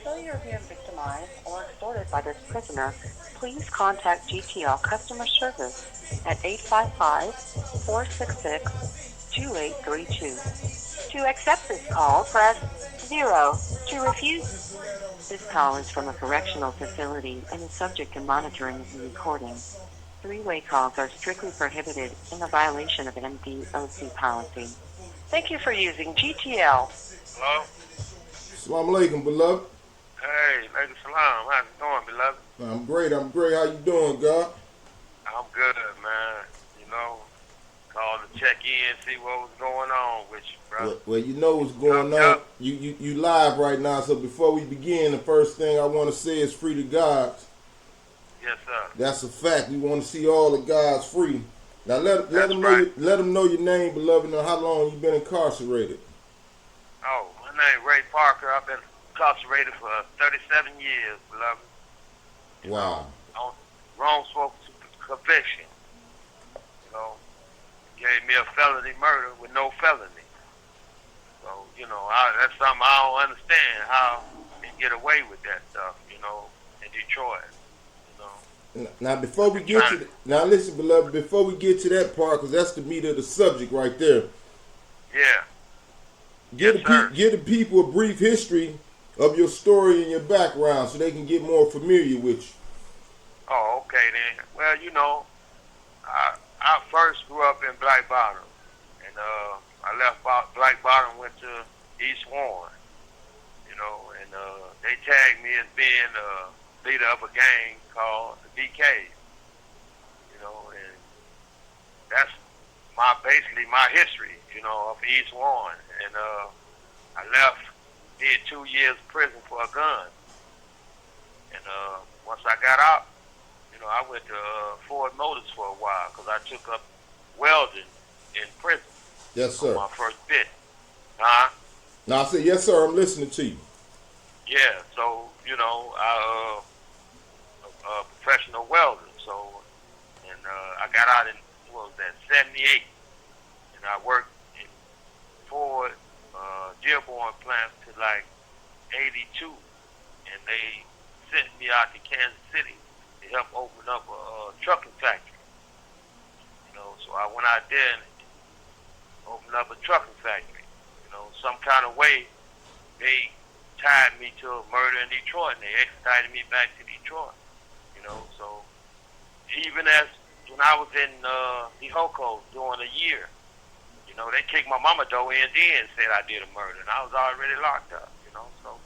feel you're being victimized or extorted by this prisoner, please contact GTL customer service at 855-466-2832. To accept this call, press 0. To refuse, this call is from a correctional facility and is subject to monitoring and recording. Three-way calls are strictly prohibited in a violation of NDOC policy. Thank you for using GTL. Hello? Assalamu alaikum, beloved. Hey, Lady Salam. How's it going, beloved? I'm great. How you doing, God? I'm good, man. Called to check in, see what was going on with you, brother. Well, you know what's going on. You live right now, so before we begin, the first thing I want to say is free to God. Yes, sir. That's a fact. We want to see all the gods free. Now let them know your name, beloved, and how long you've been incarcerated. Oh, my name Ray Parker. I've been incarcerated for 37 years, beloved. Wow. On wrongful conviction. Gave me a felony murder with no felony. So, that's something I don't understand, how they get away with that stuff, in Detroit. Now, before we get to now, listen, beloved. Before we get to that part, because that's the meat of the subject right there. Yeah. Give the people a brief history of your story and your background, so they can get more familiar with you. Oh, okay then. Well, I first grew up in Black Bottom, and I left Black Bottom, went to East Warren, and they tagged me as being a leader of a gang called the BK, and that's basically my history, of East Warren, and I left, did 2 years prison for a gun, and once I got out, I went to Ford Motors for a while because I took up welding in prison. Yes, sir. On my first bit. Huh? Now I said, yes, sir. I'm listening to you. Yeah. So I a professional welder. So and I got out in '78, and I worked in Ford Dearborn plant to like '82, and they sent me out to Kansas City to help open up a trucking factory. So I went out there and opened up a trucking factory. Some kind of way they tied me to a murder in Detroit, and they extradited me back to Detroit. So even as when I was in the Hoko doing a year, they kicked my mama door in then and said I did a murder, and I was already locked up. So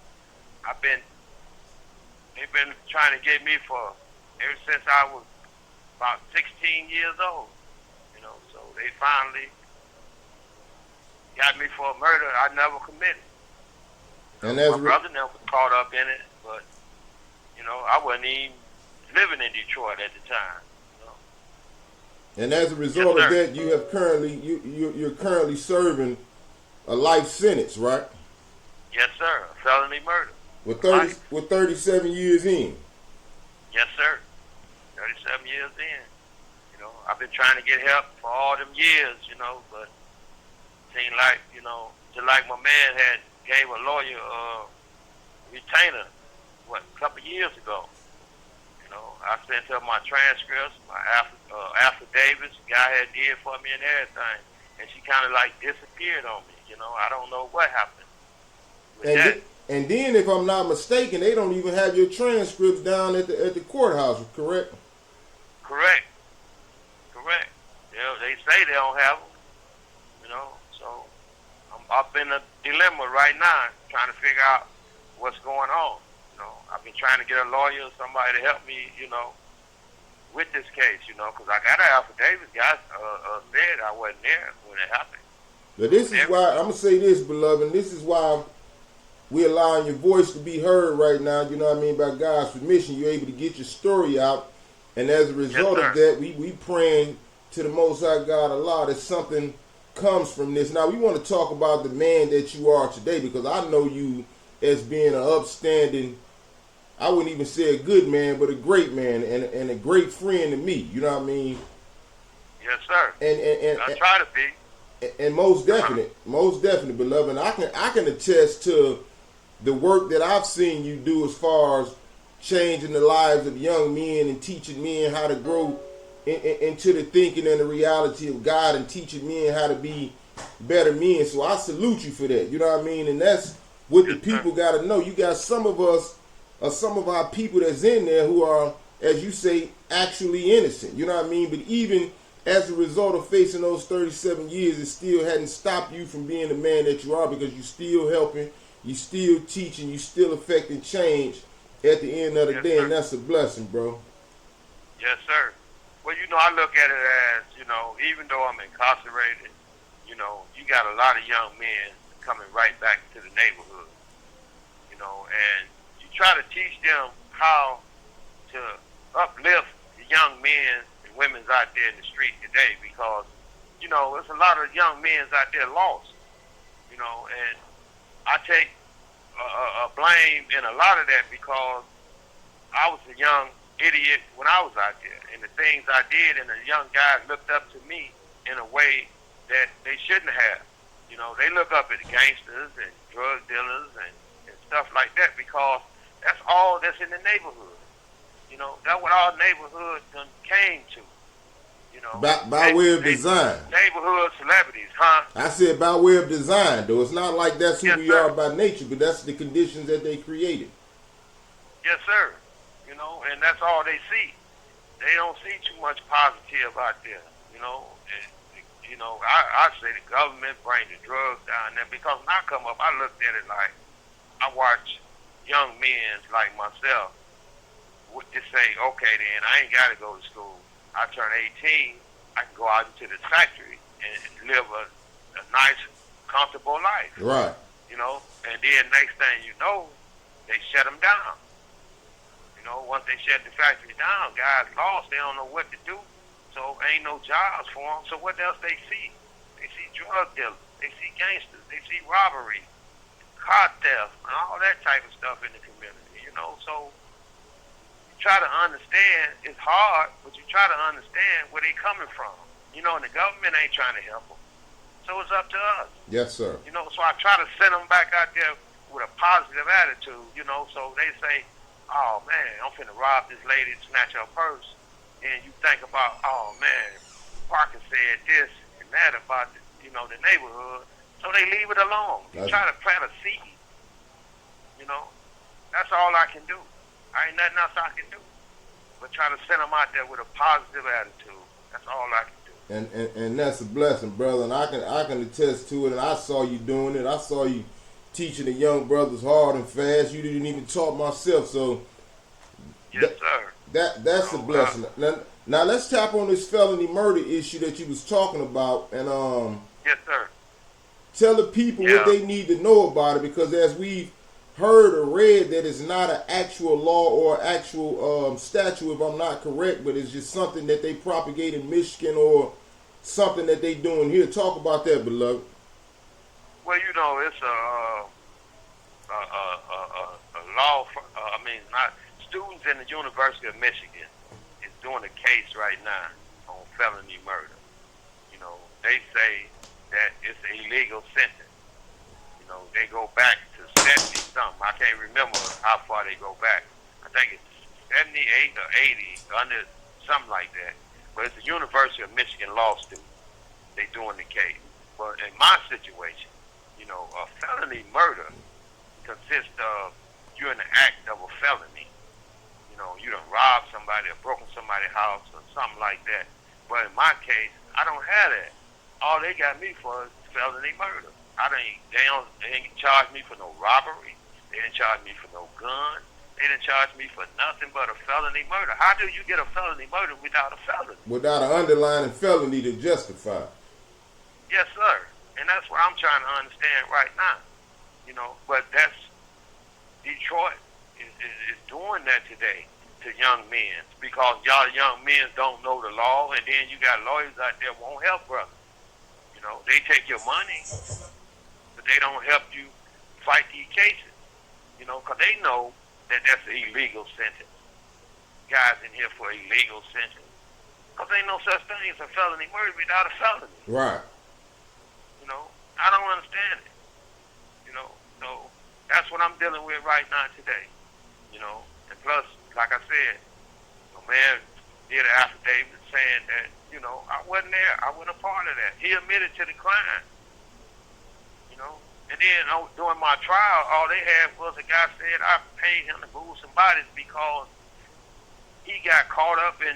they've been trying to get me for ever since I was about 16 years old, so they finally got me for a murder I never committed. And my brother never was caught up in it, but, I wasn't even living in Detroit at the time. And as a result of that, you have you're currently serving a life sentence, right? Yes, sir. A felony murder. With 37 years in. Yes, sir. 37 years in. I've been trying to get help for all them years, but it seemed like, just like my man had gave a lawyer a retainer, a couple years ago. I sent her my transcripts, my affidavits, the guy had did for me and everything, and she kind of like disappeared on me. I don't know what happened with that. And then, if I'm not mistaken, they don't even have your transcripts down at the courthouse, correct? Correct. They say they don't have them, so I'm up in a dilemma right now trying to figure out what's going on. I've been trying to get a lawyer, somebody to help me, with this case, because I got an affidavit. Guys said I wasn't there when it happened. But this is why, I'm going to say this, beloved, this is why we're allowing your voice to be heard right now, by God's permission. You're able to get your story out, and as a result of that, we praying to the Most High God Allah that something comes from this. Now, we want to talk about the man that you are today, because I know you as being an upstanding, I wouldn't even say a good man, but a great man and a great friend to me. You know what I mean? Yes, sir. And I try to be. And most definite, beloved. And I can attest to the work that I've seen you do as far as changing the lives of young men and teaching men how to grow into the thinking and the reality of God and teaching men how to be better men. So I salute you for that. You know what I mean? And that's what the people got to know. You got some of us, or some of our people that's in there who are, as you say, actually innocent. You know what I mean? But even as a result of facing those 37 years, it still hadn't stopped you from being the man that you are, because you still helping, you still teaching, you still affecting change at the end of the day, and that's a blessing, bro. Yes, sir. Well, I look at it as, even though I'm incarcerated, you got a lot of young men coming right back to the neighborhood, and you try to teach them how to uplift the young men and women out there in the street today, because, there's a lot of young men out there lost, and I take blame in a lot of that, because I was a young idiot when I was out there, and the things I did, and the young guys looked up to me in a way that they shouldn't have. They look up at gangsters and drug dealers and stuff like that, because that's all that's in the neighborhood. That's what our neighborhood came to. By way of design. Neighborhood celebrities, huh? I said by way of design, though. It's not like that's who we are by nature, but that's the conditions that they created. Yes, sir. And that's all they see. They don't see too much positive out there, And, I say the government bring the drugs down there, because when I come up, I looked at it like, I watch young men like myself would just say, okay, then I ain't got to go to school. I turn 18, I can go out into the factory and live a nice, comfortable life. Right. And then next thing you know, they shut them down. Once they shut the factory down, guys lost. They don't know what to do. So ain't no jobs for them. So what else they see? They see drug dealers. They see gangsters. They see robbery, car theft, and all that type of stuff in the community. So you try to understand. It's hard, but you try to understand where they coming from. And the government ain't trying to help them. So it's up to us. Yes, sir. So I try to send them back out there with a positive attitude. So they say, oh man, I'm finna rob this lady and snatch her purse. And you think about, oh man, Parker said this and that about the neighborhood. So they leave it alone. You try to plant a seed. That's all I can do. I ain't nothing else I can do. But try to send them out there with a positive attitude. That's all I can do. And that's a blessing, brother. And I can attest to it. And I saw you doing it. I saw you teaching the young brothers hard and fast. You didn't even taught myself. So yes, sir. That's a blessing. Now let's tap on this felony murder issue that you was talking about, and yes, sir. Tell the people what they need to know about it, because as we've heard or read, that it's not an actual law or actual statute, if I'm not correct, but it's just something that they propagate in Michigan or something that they doing here. Talk about that, beloved. Well, it's a law. Not students in the University of Michigan is doing a case right now on felony murder. They say that it's an illegal sentence. They go back to 70 something. I can't remember how far they go back. I think it's 78 or 80, under something like that. But it's a University of Michigan law student. They doing the case. But in my situation, a felony murder consists of you in the act of a felony. You done robbed somebody or broken somebody's house or something like that. But in my case, I don't have that. All they got me for is felony murder. They ain't charge me for no robbery. They didn't charge me for no gun. They didn't charge me for nothing but a felony murder. How do you get a felony murder without a felony? Without an underlying felony to justify. Yes, sir. And that's what I'm trying to understand right now. But that's Detroit is doing that today to young men, because y'all young men don't know the law, and then you got lawyers out there won't help brothers. They take your money, but they don't help you fight these cases. Because they know that that's an illegal sentence. Guys in here for illegal sentence. Because ain't no such thing as a felony murder without a felony. Right. I don't understand it. So That's what I'm dealing with right now today. You know, and plus, like I said, a man did an affidavit saying that, you know, I wasn't there. I wasn't a part of that. He admitted to the crime. You know, and then during my trial, all they had was a guy said I paid him to move some bodies because he got caught up in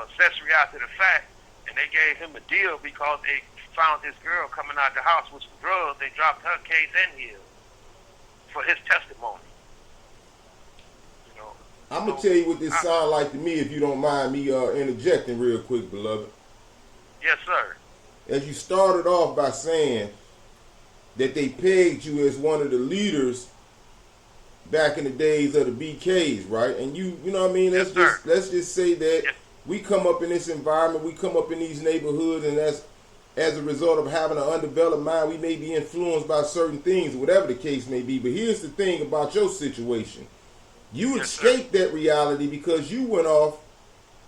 accessory after the fact, and they gave him a deal because they found this girl coming out the house with some drugs. They dropped her case and his for his testimony. You know, I'm gonna tell you what this sound like to me, if you don't mind me interjecting real quick, beloved. Yes, sir. As you started off by saying that they pegged you as one of the leaders back in the days of the BKs, right? And you know what I mean? Let's just say that we come up in this environment, we come up in these neighborhoods, and as a result of having an undeveloped mind, we may be influenced by certain things, whatever the case may be. But here's the thing about your situation. You escaped that reality because you went off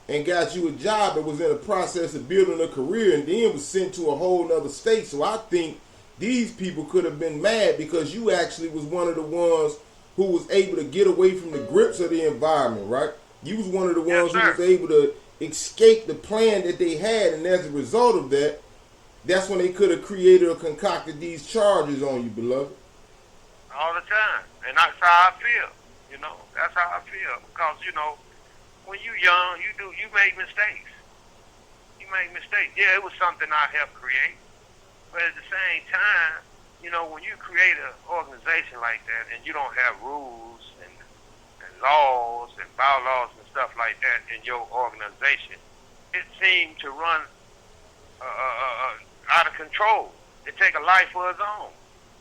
and got you a job that was in the process of building a career and then was sent to a whole nother state. So I think these people could have been mad because you actually was one of the ones who was able to get away from the grips of the environment, right? You was one of the ones who was able to escape the plan that they had, and as a result of that, that's when they could have created or concocted these charges on you, beloved. All the time. And that's how I feel. You know, that's how I feel. Because, you know, when you young, you make mistakes. You make mistakes. Yeah, it was something I helped create. But at the same time, you know, when you create an organization like that and you don't have rules and laws and bylaws and stuff like that in your organization, it seemed to run out of control. It take a life of its own.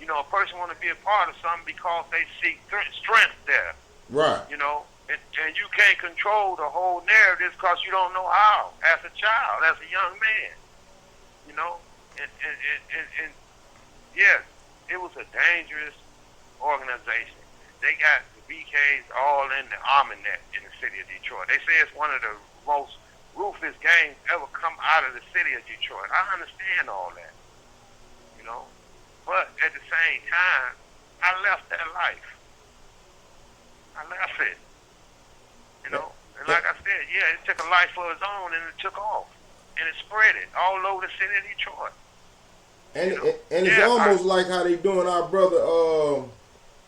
You know, a person want to be a part of something because they seek strength there. Right. You know, and you can't control the whole narrative because you don't know how, as a child, as a young man. You know, and yes, it was a dangerous organization. They got the BKs all in the Armament in the city of Detroit. They say it's one of the most ruthless gangs ever come out of the city of Detroit. I understand all that, you know. But at the same time, I left that life. I left it, you know. And like I said, yeah, it took a life of its own, and it took off. And it spread it all over the city of Detroit. And, and it's almost like how they doing our brother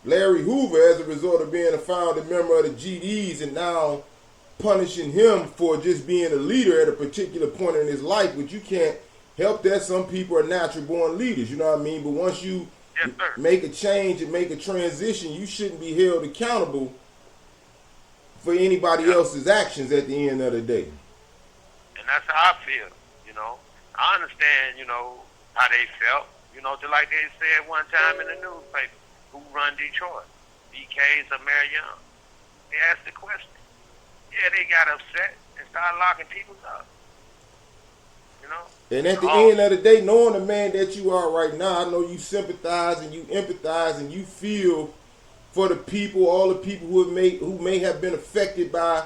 Larry Hoover as a result of being a founding member of the GDs and now punishing him for just being a leader at a particular point in his life, but you can't help that. Some people are natural born leaders, you know what I mean? But once you make a change and make a transition, you shouldn't be held accountable for anybody else's actions at the end of the day. And that's how I feel, you know. I understand, you know, how they felt. You know, just like they said one time in the newspaper, who run Detroit? BKs or Mary Young? They asked the question. Yeah, they got upset and started locking people up. You know? And at the end of the day, knowing the man that you are right now, I know you sympathize and you empathize and you feel for the people, all the people who may have been affected by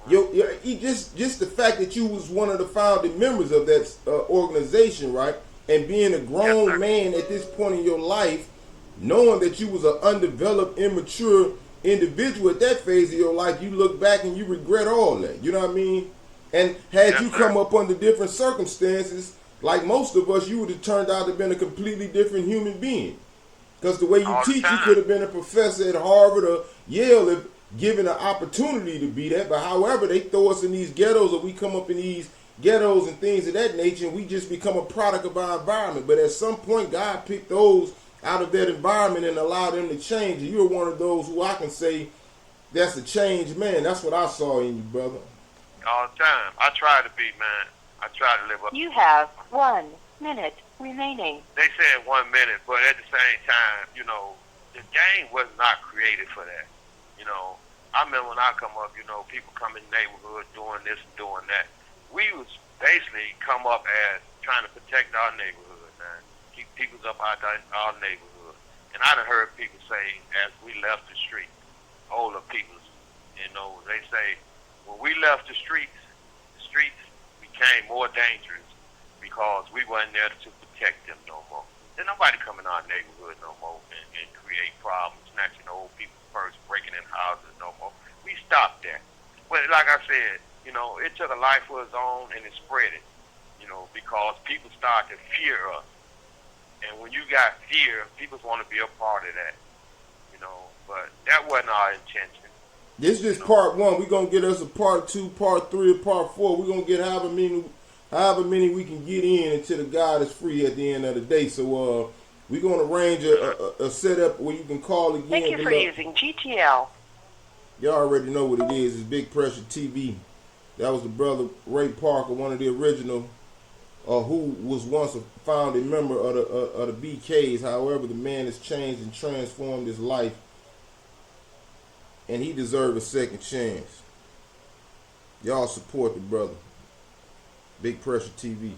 just the fact that you was one of the founding members of that organization, right? And being a grown man at this point in your life, knowing that you was an undeveloped, immature individual at that phase of your life, you look back and you regret all that. You know what I mean? And had you come up under different circumstances, like most of us, you would have turned out to have been a completely different human being. Because the way you teach, you could have been a professor at Harvard or Yale if given an opportunity to be that. But however, they throw us in these ghettos, or we come up in these ghettos and things of that nature, and we just become a product of our environment. But at some point, God picked those out of that environment and allowed them to change. And you're one of those who I can say that's a changed man. That's what I saw in you, brother. All the time. I try to be, man. I try to live up. You have 1 minute remaining. They said 1 minute, but at the same time, you know, the game was not created for that. You know, I remember when I come up, you know, people come in the neighborhood doing this and doing that. We was basically come up as trying to protect our neighborhood, man. Keep people up out our neighborhood. And I done heard people say, as we left the street, older people, you know, they say, when we left the streets became more dangerous because we weren't there to protect them no more. There's nobody coming our neighborhood no more and create problems, snatching old people's purse, breaking in houses no more. We stopped that. But like I said, it took a life of its own and it spread it, because people start to fear us. And when you got fear, people want to be a part of that, but that wasn't our intention. This is just part one. We're gonna get us a part two, part three, or part four. We're gonna get however many we can get in until the God is free at the end of the day. So we're gonna arrange a setup where you can call again. Thank you for using GTL. Y'all already know what it is. It's Big Pressure TV. That was the brother Ray Parker, one of the original, who was once a founding member of the BKs. However, the man has changed and transformed his life, and he deserved a second chance. Y'all support the brother. Big Pressure TV.